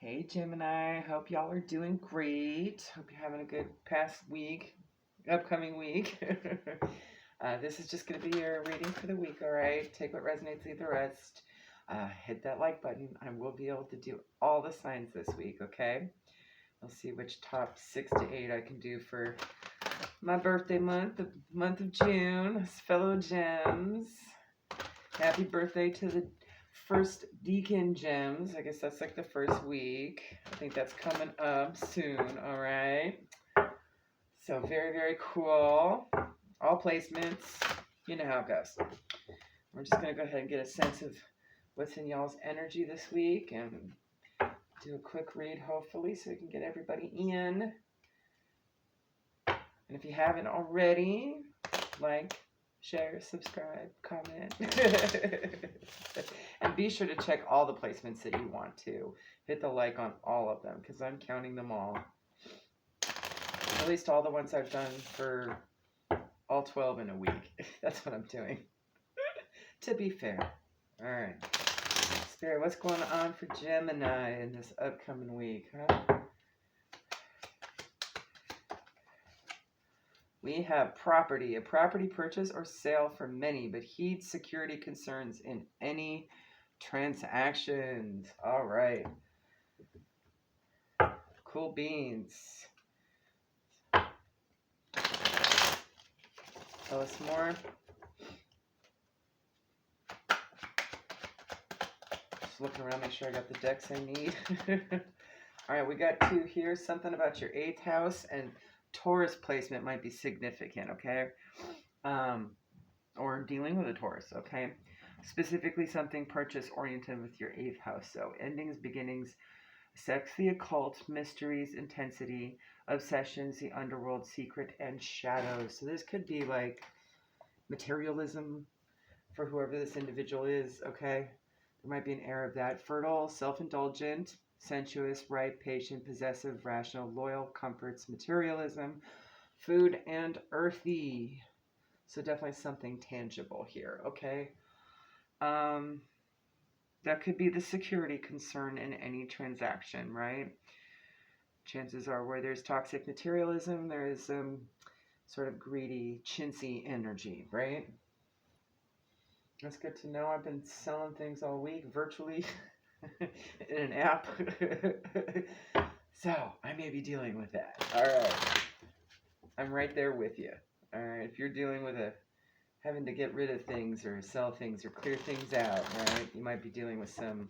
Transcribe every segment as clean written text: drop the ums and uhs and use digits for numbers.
Hey Gemini, hope y'all are doing great. Hope you're having a good past week, upcoming week. This is just going to be your reading for the week, all right? Take what resonates, leave the rest. Hit that like button. I will be able to do all the signs this week, okay? We'll see which top 6 to 8 I can do for my birthday month, the month of June. Fellow gems. Happy birthday to the first Deacon Gems. I guess that's like the first week. I think that's coming up soon, all right? So very, very cool. All placements. You know how it goes. We're just going to go ahead and get a sense of what's in y'all's energy this week and do a quick read, hopefully, so we can get everybody in. And if you haven't already, like, share, subscribe, comment. And be sure to check all the placements that you want to. Hit the like on all of them because I'm counting them all. At least all the ones I've done for all 12 in a week. That's what I'm doing. To be fair. All right. Spirit, what's going on for Gemini in this upcoming week, huh? We have property, a property purchase or sale for many, but heed security concerns in any transactions. All right. Cool beans. Tell us more. Just looking around, make sure I got the decks I need. All right, we got 2 here. Something about your 8th house and Taurus placement might be significant, okay? Or dealing with a Taurus, okay? Specifically something purchase-oriented with your 8th house. So endings, beginnings, sex, the occult, mysteries, intensity, obsessions, the underworld, secret, and shadows. So this could be like materialism for whoever this individual is, okay? There might be an air of that. Fertile, self-indulgent, sensuous, ripe, patient, possessive, rational, loyal, comforts, materialism, food, and earthy. So definitely something tangible here, okay? That could be the security concern in any transaction, right? Chances are where there's toxic materialism, there is sort of greedy, chintzy energy, right? That's good to know. I've been selling things all week virtually in an app. So I may be dealing with that. All right. I'm right there with you. All right. If you're dealing with having to get rid of things or sell things or clear things out, right? You might be dealing with some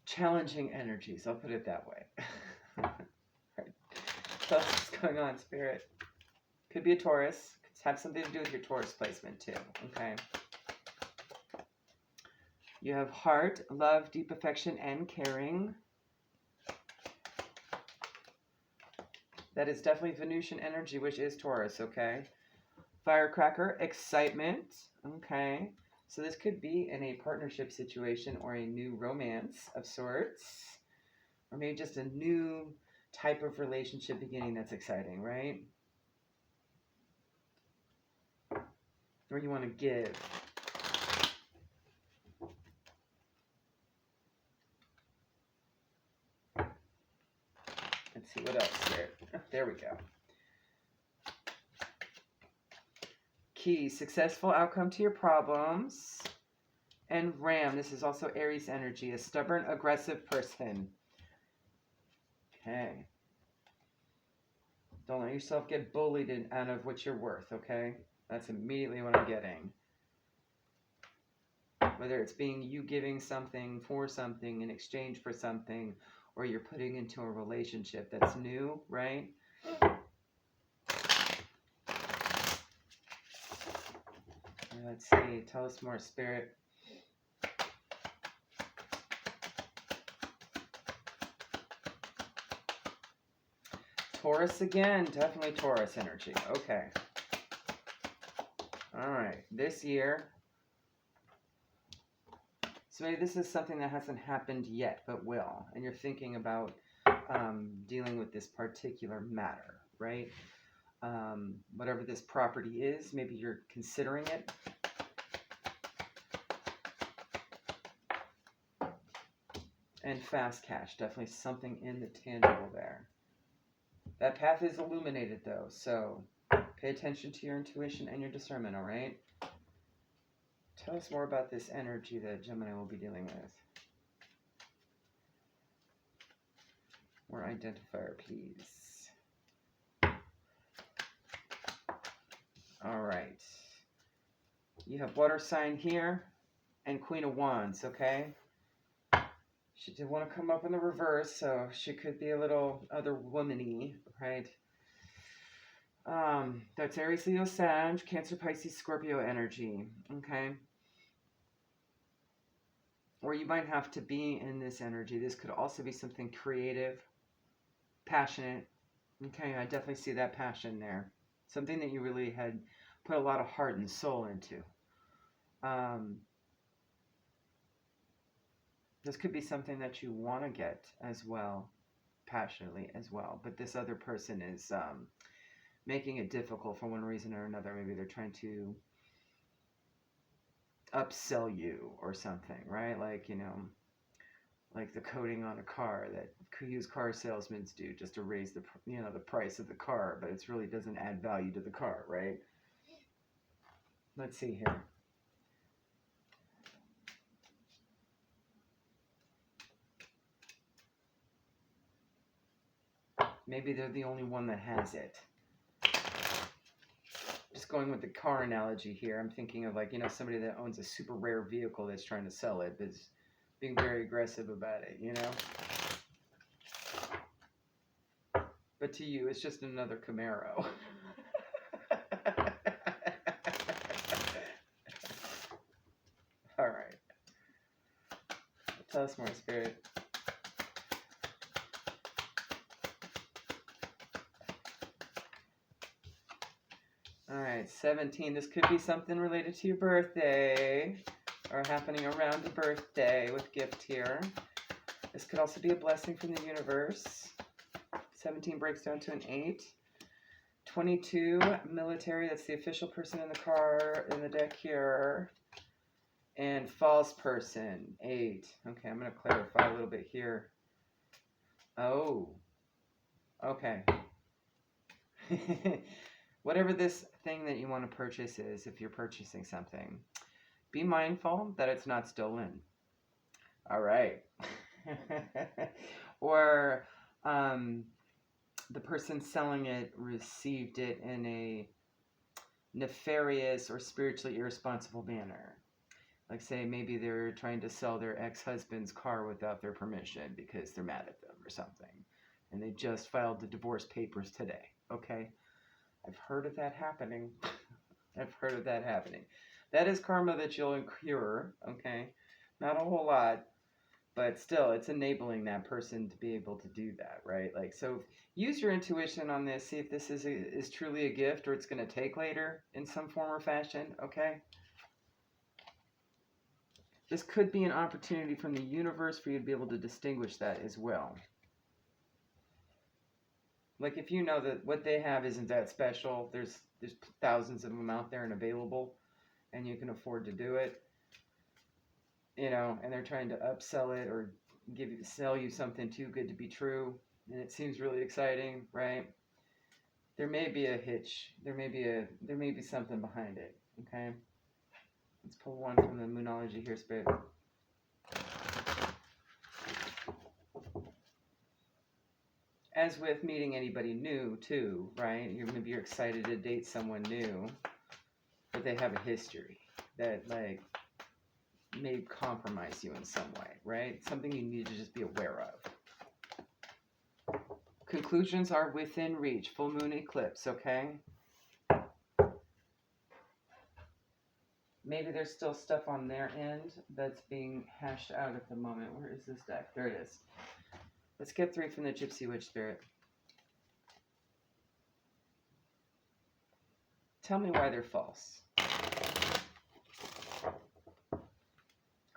challenging energies. I'll put it that way. Right. So what's going on, Spirit? Could be a Taurus. Could have something to do with your Taurus placement too. Okay. You have heart, love, deep affection, and caring. That is definitely Venusian energy, which is Taurus, okay? Firecracker, excitement, okay? So this could be in a partnership situation or a new romance of sorts. Or maybe just a new type of relationship beginning that's exciting, right? Or you want to give. Let's see what else here. There we go. Key, successful outcome to your problems. And Ram, this is also Aries energy, a stubborn, aggressive person. Okay. Don't let yourself get bullied out of what you're worth, okay? That's immediately what I'm getting. Whether it's being you giving something for something in exchange for something, or you're putting into a relationship that's new, right? Let's see. Tell us more, Spirit. Taurus again. Definitely Taurus energy. Okay. All right. This year. So maybe this is something that hasn't happened yet, but will. And you're thinking about dealing with this particular matter, right? Whatever this property is, maybe you're considering it. and fast cash. Definitely something in the tangible there. That path is illuminated though, so pay attention to your intuition and your discernment, all right? Tell us more about this energy that Gemini will be dealing with. More identifier, please. All right. You have water sign here and Queen of Wands, okay? She did want to come up in the reverse, so she could be a little other womany, right? That's Aries, Leo, Sag, Cancer, Pisces, Scorpio energy, okay? Or you might have to be in this energy. This could also be something creative, passionate. Okay, I definitely see that passion there. Something that you really had put a lot of heart and soul into. This could be something that you want to get as well, passionately as well. But this other person is making it difficult for one reason or another. Maybe they're trying to upsell you or something, right? Like, you know, like the coating on a car that used car salesmen do just to raise the, you know, the price of the car, but it really doesn't add value to the car, right? Let's see here. Maybe they're the only one that has it. Just going with the car analogy here, I'm thinking of, like, you know, somebody that owns a super rare vehicle that's trying to sell it, but is being very aggressive about it, you know? But to you, it's just another Camaro. All right. Tell us more, Spirit. All right, 17. This could be something related to your birthday or happening around a birthday with gift here. This could also be a blessing from the universe. 17 breaks down to an 8. 22, military. That's the official person in the car in the deck here. And false person, 8. Okay, I'm going to clarify a little bit here. Oh, okay. Whatever this thing that you want to purchase is, if you're purchasing something, be mindful that it's not stolen. All right. Or the person selling it received it in a nefarious or spiritually irresponsible manner. Like, say, maybe they're trying to sell their ex-husband's car without their permission because they're mad at them or something. And they just filed the divorce papers today, okay? I've heard of that happening. I've heard of that happening. That is karma that you'll incur, okay? Not a whole lot, but still, it's enabling that person to be able to do that, right? Like, so use your intuition on this. See if this is truly a gift or it's going to take later in some form or fashion, okay? This could be an opportunity from the universe for you to be able to distinguish that as well. Like, if you know that what they have isn't that special, there's thousands of them out there and available, and you can afford to do it, you know, and they're trying to upsell it or sell you something too good to be true, and it seems really exciting, right? There may be a hitch. There may be something behind it, okay? Let's pull one from the Moonology here, Spirit. As with meeting anybody new, too, right? Maybe you're excited to date someone new, but they have a history that, like, may compromise you in some way, right? Something you need to just be aware of. Conclusions are within reach. Full moon eclipse, okay? Maybe there's still stuff on their end that's being hashed out at the moment. Where is this deck? There it is. Let's get 3 from the Gypsy Witch Spirit. Tell me why they're false.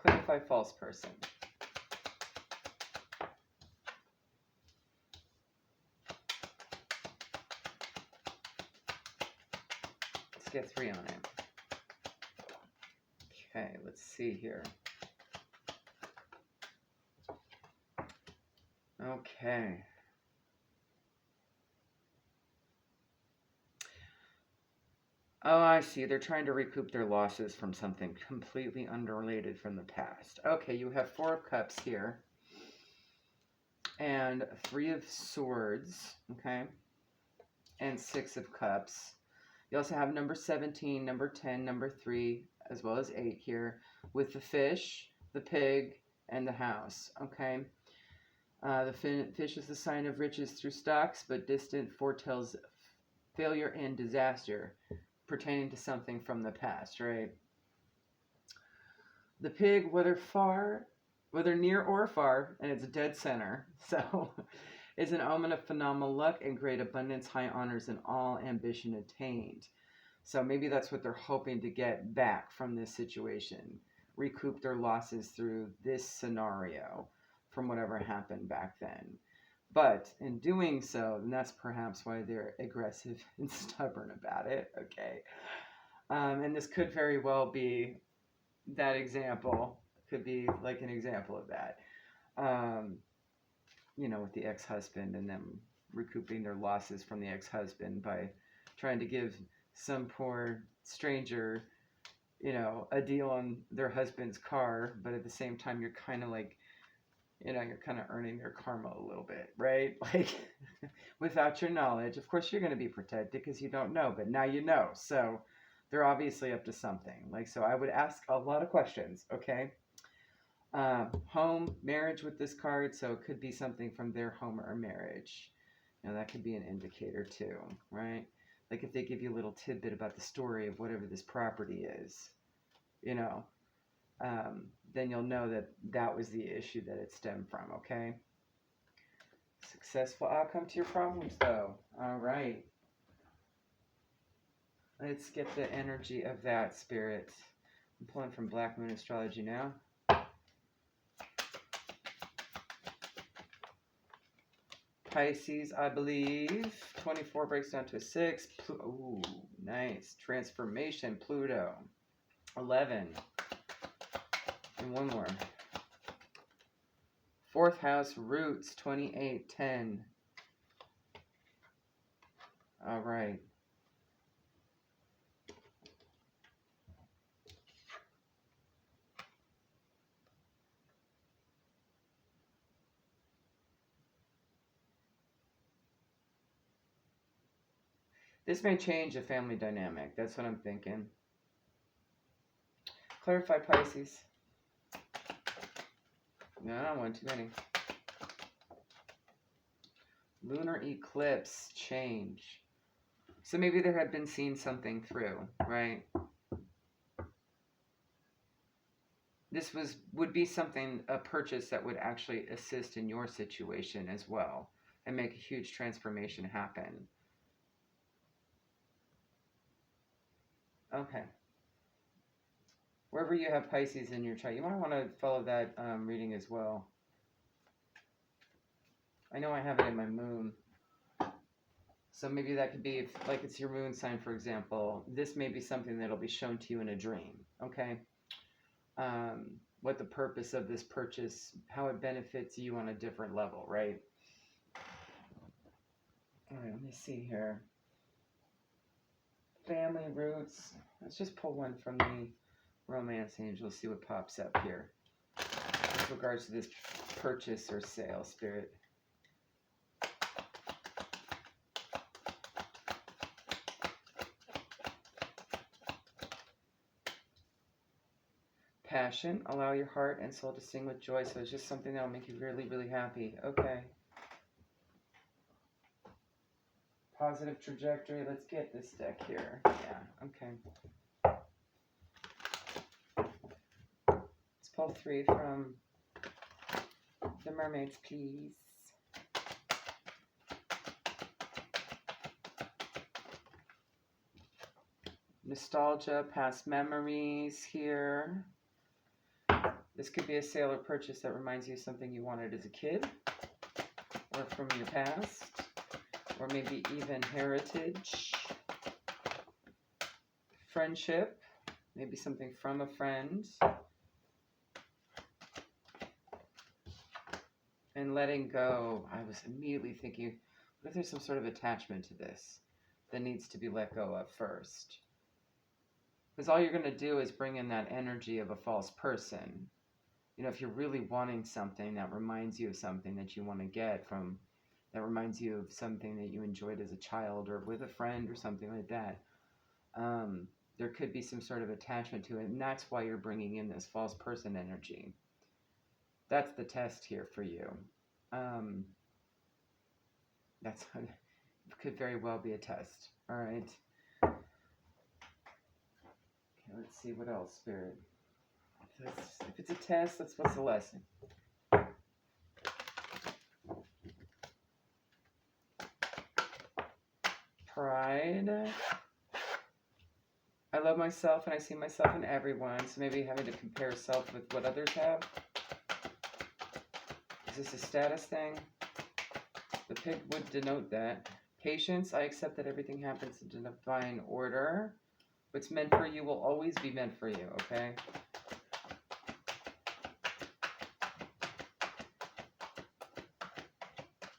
Clarify false person. Let's get 3 on it. Okay, let's see here. Okay. Oh, I see. They're trying to recoup their losses from something completely unrelated from the past. Okay, you have Four of Cups here. And Three of Swords. Okay. And Six of Cups. You also have number 17, number 10, number 3, as well as 8 here, with the fish, the pig, and the house. Okay. The fish is the sign of riches through stocks, but distant foretells failure and disaster pertaining to something from the past, right? The pig, whether near or far, and it's dead center, so is an omen of phenomenal luck and great abundance, high honors, and all ambition attained. So maybe that's what they're hoping to get back from this situation, recoup their losses through this scenario from whatever happened back then. But in doing so, and that's perhaps why they're aggressive and stubborn about it, okay? And this could very well be that example, could be like an example of that. With the ex-husband and them recouping their losses from the ex-husband by trying to give some poor stranger, a deal on their husband's car, but at the same time you're kind of like, you're kind of earning your karma a little bit, right? Like without your knowledge, of course you're going to be protected because you don't know, but now you know. So they're obviously up to something. Like, so I would ask a lot of questions, okay? Home, marriage with this card, so it could be something from their home or marriage. That could be an indicator too, right? Like if they give you a little tidbit about the story of whatever this property is, then you'll know that that was the issue that it stemmed from, okay? Successful outcome to your problems, though. All right. Let's get the energy of that, Spirit. I'm pulling from Black Moon Astrology now. Pisces, I believe. 24 breaks down to a 6. Ooh, nice. Transformation, Pluto. 11. And one more. Fourth house, roots, 28, 10. All right. This may change the family dynamic. That's what I'm thinking. Clarify, Pisces. No, I don't want too many. Lunar eclipse change. So maybe there had been seen something through, right? This would be something, a purchase that would actually assist in your situation as well and make a huge transformation happen. Okay. Wherever you have Pisces in your chart, you might want to follow that reading as well. I know I have it in my moon. So maybe that could be, like it's your moon sign, for example. This may be something that'll be shown to you in a dream, okay? What the purpose of this purchase, how it benefits you on a different level, right? All right, let me see here. Family roots. Let's just pull one from the romance angel, see what pops up here with regards to this purchase or sale, Spirit. Passion, allow your heart and soul to sing with joy. So it's just something that'll make you really, really happy. Okay. Positive trajectory. Let's get this deck here. Yeah, okay. Let's pull 3 from the mermaids, please. Nostalgia, past memories here. This could be a sale or purchase that reminds you of something you wanted as a kid or from your past, or maybe even heritage. Friendship, maybe something from a friend. and letting go, I was immediately thinking, what if there's some sort of attachment to this that needs to be let go of first? Because all you're going to do is bring in that energy of a false person. You know, if you're really wanting something that reminds you of something that you want to get from, that reminds you of something that you enjoyed as a child or with a friend or something like that, there could be some sort of attachment to it. And that's why you're bringing in this false person energy. That's the test here for you. That's could very well be a test. All right. Okay, let's see what else, Spirit. If it's a test, that's what's the lesson. Pride. I love myself and I see myself in everyone. So maybe having to compare self with what others have. Is this a status thing? The pig would denote that. Patience. I accept that everything happens in divine order. What's meant for you will always be meant for you, okay?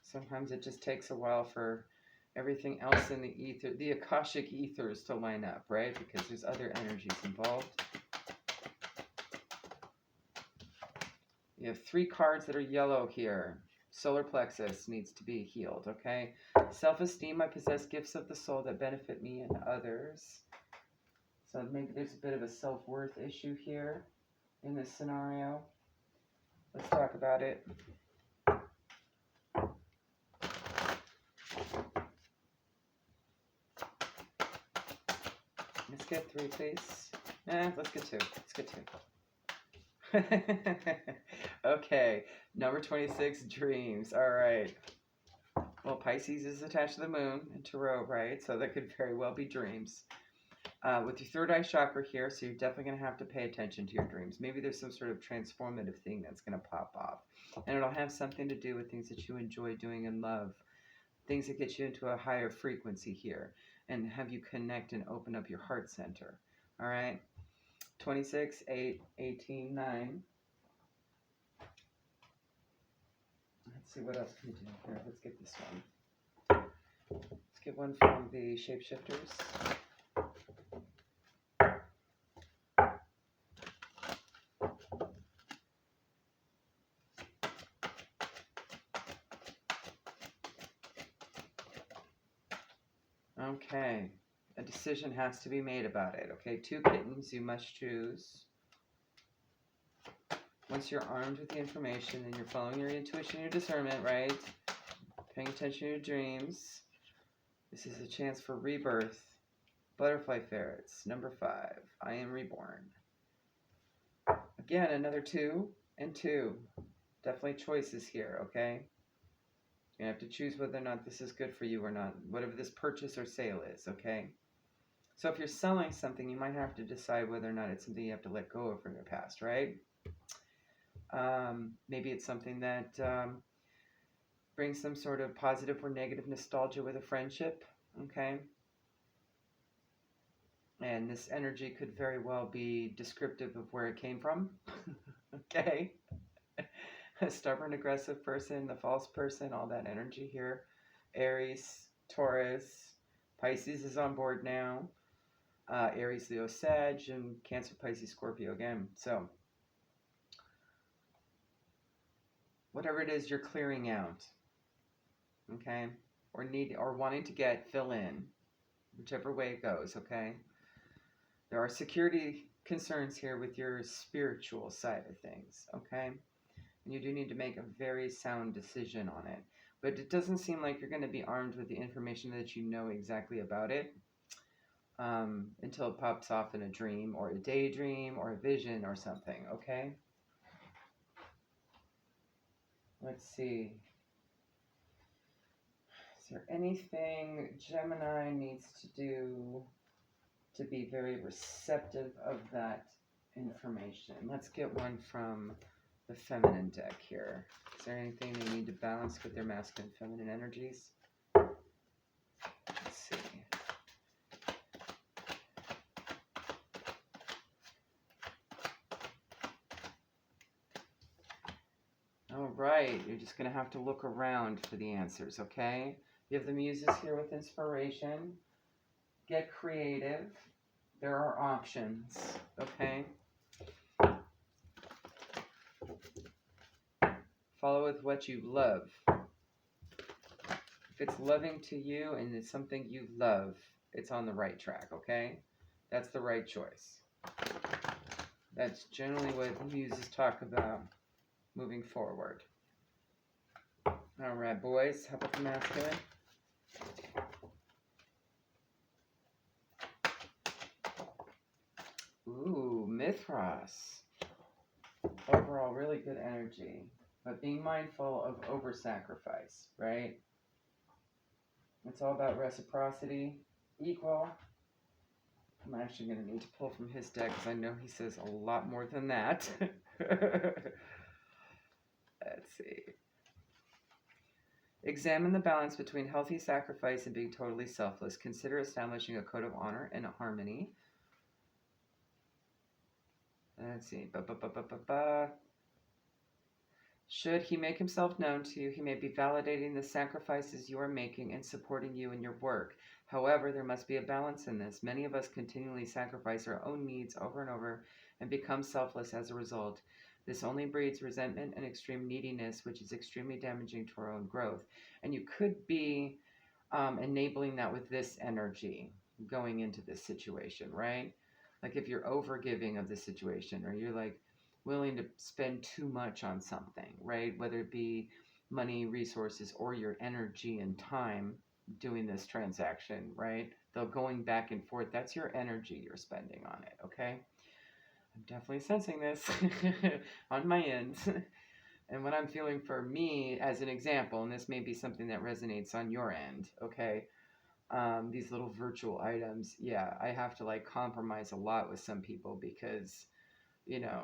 Sometimes it just takes a while for everything else in the ether, the Akashic ethers, to line up, right? Because there's other energies involved. You have 3 cards that are yellow here. Solar plexus needs to be healed, okay? Self-esteem. I possess gifts of the soul that benefit me and others. So maybe there's a bit of a self-worth issue here in this scenario. Let's talk about it. Let's get 3, please. Let's get 2. Let's get 2. Okay, number 26, dreams. All right. Well, Pisces is attached to the moon and Tarot, right? So that could very well be dreams. With your third eye chakra here, so you're definitely going to have to pay attention to your dreams. Maybe there's some sort of transformative thing that's going to pop off. And it'll have something to do with things that you enjoy doing and love. Things that get you into a higher frequency here. And have you connect and open up your heart center. All right? 26, 8, 18, 9. Let's see what else can we do here. Let's get this one. Let's get one from the shapeshifters. Okay, a decision has to be made about it. Okay, 2 kittens, you must choose. Once you're armed with the information and you're following your intuition, your discernment, right? Paying attention to your dreams. This is a chance for rebirth. Butterfly ferrets, number 5. I am reborn. Again, another 2 and 2. Definitely choices here, okay? You have to choose whether or not this is good for you or not, whatever this purchase or sale is, okay? So if you're selling something, you might have to decide whether or not it's something you have to let go of from your past, right? Maybe it's something that brings some sort of positive or negative nostalgia with a friendship, okay? And this energy could very well be descriptive of where it came from, okay? A stubborn, aggressive person, the false person, all that energy here. Aries, Taurus, Pisces is on board now. Aries, Leo, Sag, and Cancer, Pisces, Scorpio again. So, whatever it is you're clearing out, okay? Or wanting to get, fill in, whichever way it goes, okay? There are security concerns here with your spiritual side of things, okay? And you do need to make a very sound decision on it. But it doesn't seem like you're going to be armed with the information that you know exactly about it until it pops off in a dream or a daydream or a vision or something, okay? Let's see. Is there anything Gemini needs to do to be very receptive of that information? Let's get one from the feminine deck here. Is there anything they need to balance with their masculine and feminine energies? Let's see. All All right, you're just going to have to look around for the answers, okay? You have the muses here with inspiration. Get creative. There are options, okay? Follow with what you love. If it's loving to you and it's something you love, it's on the right track, okay? That's the right choice. That's generally what muses talk about moving forward. All right, boys, how about the masculine? Ooh, Mithras. Overall, really good energy. But being mindful of over-sacrifice, right? It's all about reciprocity, equal. I'm actually going to need to pull from his deck because I know he says a lot more than that. Let's see. Examine the balance between healthy sacrifice and being totally selfless. Consider establishing a code of honor and harmony. Let's see. Should he make himself known to you, he may be validating the sacrifices you are making and supporting you in your work. However, there must be a balance in this. Many of us continually sacrifice our own needs over and over and become selfless as a result. This only breeds resentment and extreme neediness, which is extremely damaging to our own growth. And you could be enabling that with this energy going into this situation, right? Like if you're overgiving of the situation, or you're like willing to spend too much on something, right? Whether it be money, resources, or your energy and time doing this transaction, right? Though going back and forth, that's your energy you're spending on it, okay? I'm definitely sensing this on my end. And what I'm feeling for me as an example, and this may be something that resonates on your end, okay? These little virtual items, yeah, I have to like compromise a lot with some people because, you know,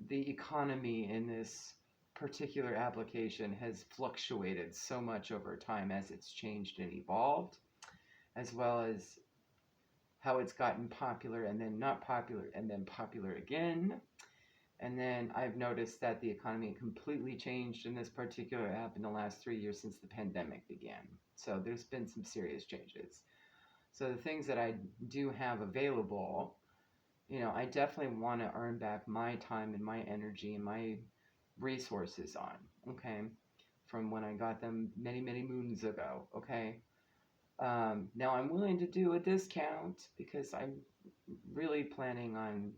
the economy in this particular application has fluctuated so much over time as it's changed and evolved, as well as how it's gotten popular and then not popular and then popular again. And then I've noticed that the economy completely changed in this particular app in the last 3 years since the pandemic began. So there's been some serious changes. So the things that I do have available, you know, I definitely want to earn back my time and my energy and my resources on, okay, from when I got them many, many moons ago, okay? Now I'm willing to do a discount because I'm really planning on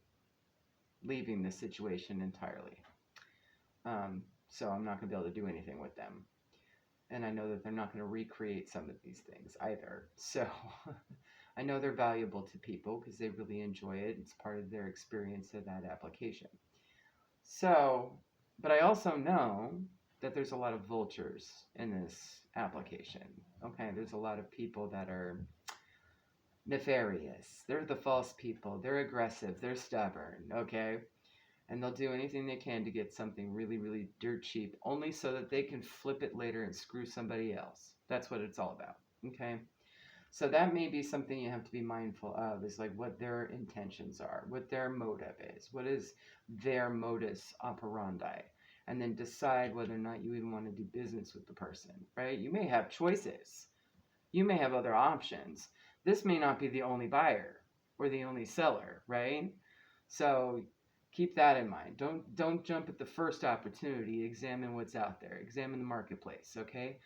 leaving the situation entirely. So I'm not going to be able to do anything with them. And I know that they're not going to recreate some of these things either. So I know they're valuable to people because they really enjoy it. It's part of their experience of that application. So, but I also know that there's a lot of vultures in this application. Okay, there's a lot of people that are nefarious. They're the false people. They're aggressive. They're stubborn. Okay, and they'll do anything they can to get something really, really dirt cheap, only so that they can flip it later and screw somebody else. That's what it's all about. Okay. So that may be something you have to be mindful of, is like what their intentions are, what their motive is, what is their modus operandi, and then decide whether or not you even want to do business with the person, right? You may have choices. You may have other options. This may not be the only buyer or the only seller, right? So keep that in mind. Don't jump at the first opportunity. Examine what's out there. Examine the marketplace, okay?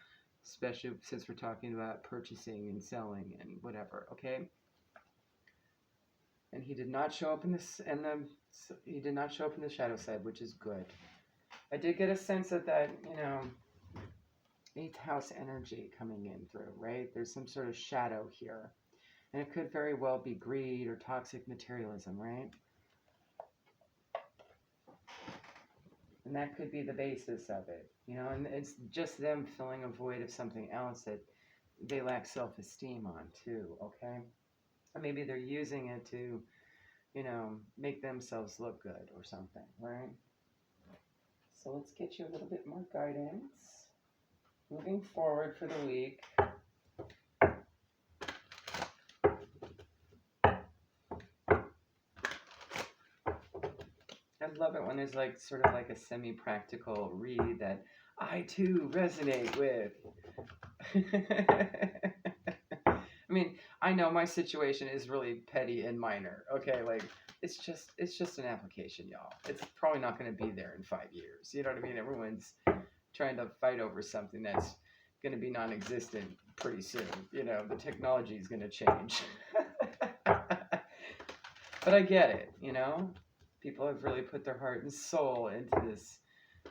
Especially since we're talking about purchasing and selling and whatever, okay? And he did not show up in this, he did not show up in the shadow side, which is good. I did get a sense of that, you know, 8th house energy coming in through, right? There's some sort of shadow here. And it could very well be greed or toxic materialism, right? And that could be the basis of it, you know, and it's just them filling a void of something else that they lack self-esteem on too, okay? Or maybe they're using it to, you know, make themselves look good or something, right? So let's get you a little bit more guidance. Moving forward for the week. love it when there's like sort of like a semi-practical read that I too resonate with. I mean, I know my situation is really petty and minor. Okay, like it's just an application, y'all. It's probably not going to be there in 5 years. You know what I mean? Everyone's trying to fight over something that's going to be non-existent pretty soon. You know, the technology is going to change. But I get it, you know? People have really put their heart and soul into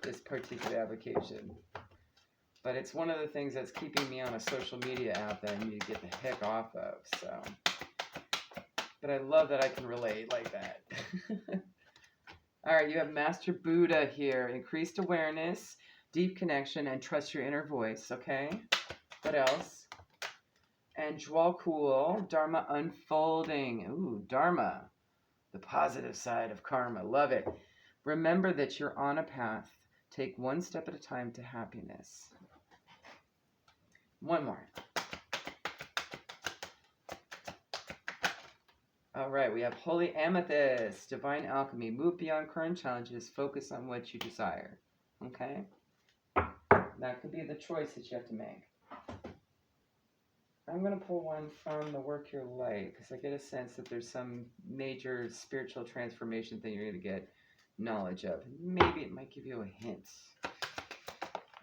this particular application. But it's one of the things that's keeping me on a social media app that I need to get the heck off of. So, but I love that I can relate like that. All right, you have Master Buddha here. Increased awareness, deep connection, and trust your inner voice. Okay. What else? And Jwal Cool, Dharma unfolding. Ooh, Dharma. The positive side of karma. Love it. Remember that you're on a path. Take one step at a time to happiness. One more. All right, we have Holy Amethyst, Divine Alchemy. Move beyond current challenges. Focus on what you desire. Okay? That could be the choice that you have to make. I'm going to pull one from the Work Your Light because I get a sense that there's some major spiritual transformation thing you're going to get knowledge of. Maybe it might give you a hint.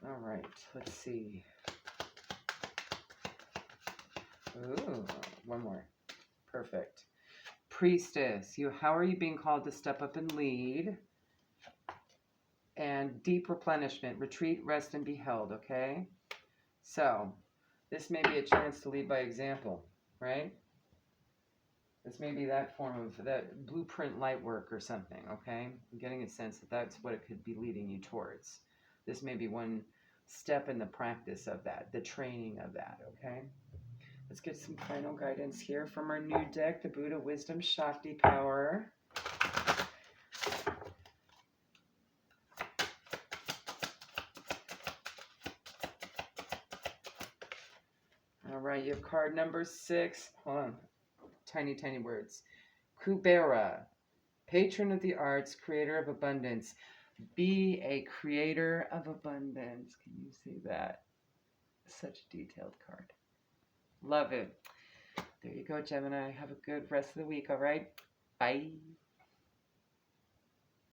All right, let's see. Ooh, one more. Perfect. Priestess, how are you being called to step up and lead? And deep replenishment, retreat, rest, and be held, okay? So, this may be a chance to lead by example, right? This may be that form of that blueprint light work or something, okay? I'm getting a sense that that's what it could be leading you towards. This may be one step in the practice of that, the training of that, okay? Let's get some final guidance here from our new deck, the Buddha Wisdom Shakti Power. All right, you have card number 6. Hold on. Tiny, tiny words. Kubera, patron of the arts, creator of abundance. Be a creator of abundance. Can you see that? Such a detailed card. Love it. There you go, Gemini. Have a good rest of the week, all right? Bye.